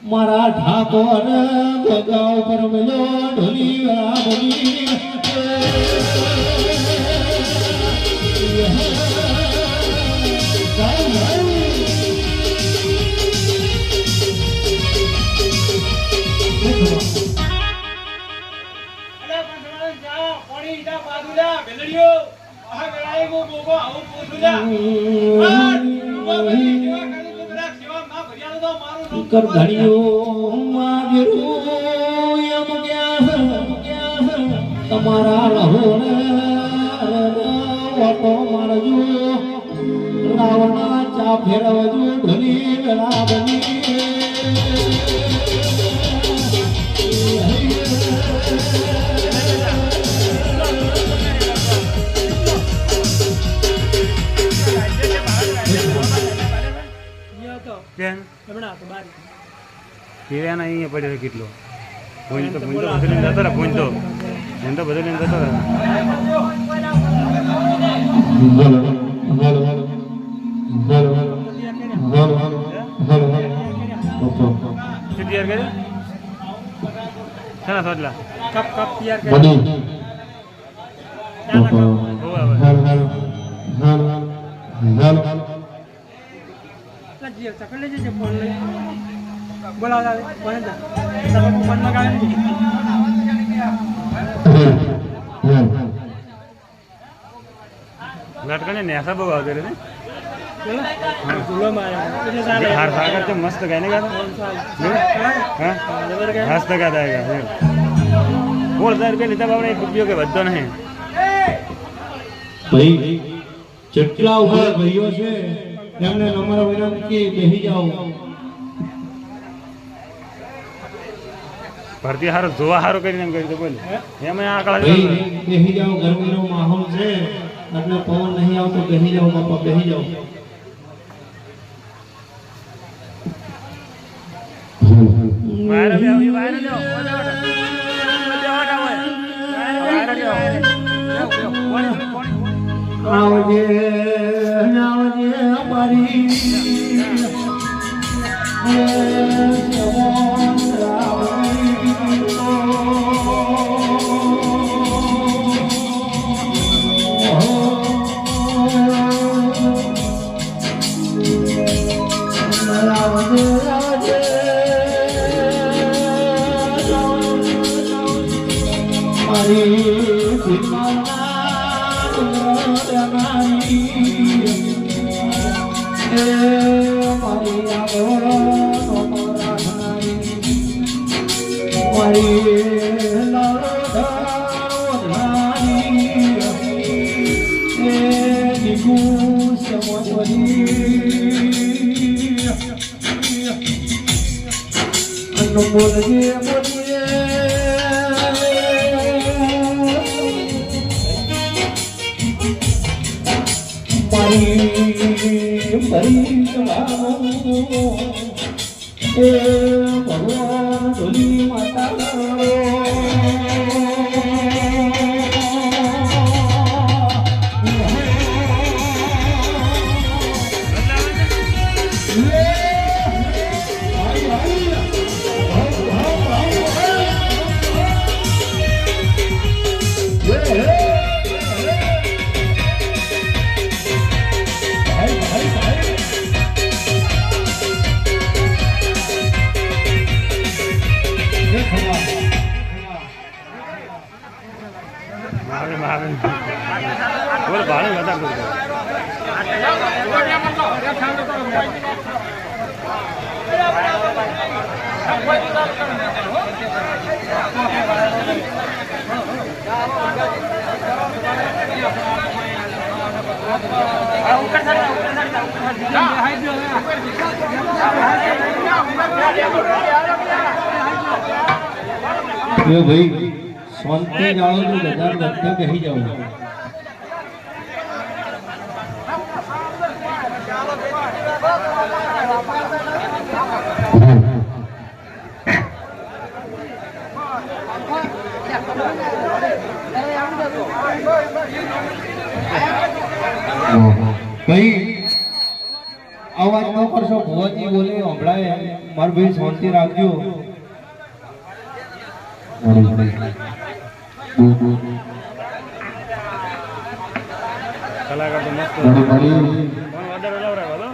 મારા ઠાકોર ભગાવ પર મેલો ઢોલી રામની कर धड़ियो मागरू यम क्या તમારા લહોને વાટો મારજો રાવણા ચા ફેરવજો ઢોલી વેળા બની કેળાના અહીંયા પડ્યો કેટલો ફોન તો બદલીને જતો રહ્યા ફોન તો બદલીને જતો રહ્યા તૈયાર કરી છે ને સોટલા કપ તૈયાર કરી बोला फोन लगा लटकने ने ऐसा बगा दे रहे हार सागर तो मस्त गाने का मस्त गा जाएगा बोल ₹1000 लेता बाबा एक रुपये के बद्दो नहीं भाई चटला उभा भाईओ છે એમને નમ્ર વિનંતી બેહી જાઓ ભરતી હારો જોવા હારો કરીને એમ કરી તો બોલ એમાં આકળા બેહી જાઓ ગરમીનો માહોલ છે એટલે પવન નહીં આવતો બેહી જાઓ બાપા બેહી જાઓ બહાર જાઓ આવજે આવજે અમારી ભગવાન ઢોલી માતા बोल भाड़े बता दो भाई शांति जाओ तो गजार लगते कहीं जाओ ભાઈ અવાજ ન કરશો, ભુવાજી બોલે હમણાં મારું ભાઈ શાંતિ રાખજો. કલાકાર તો મસ્ત ફોન વધારે લાવરા બોલો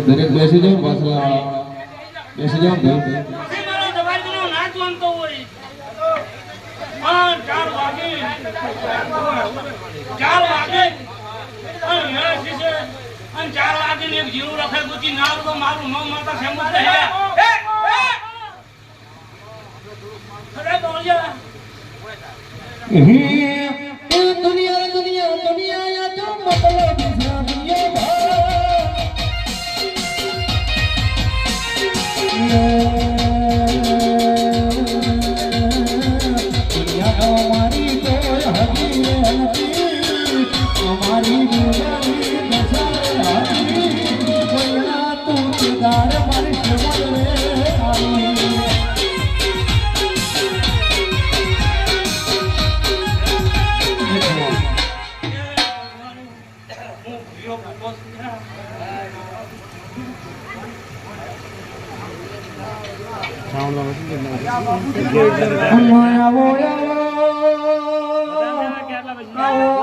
દરેક બેસી જાવ પાછળ બેસી જાવ ભાઈ दुनिया दुनिया दुनिया या तो मतलब हमारी દાડે મારી સેવા રે આવી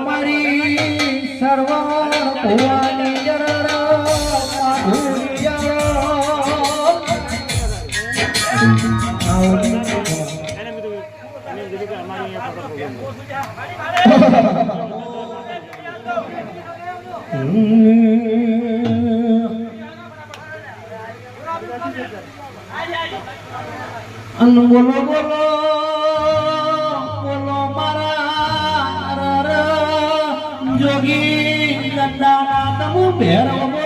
મારી સરવાર ભવાની બોલો બોલો બોલો મારા જોગી ગંડાના તમુ ભેરવ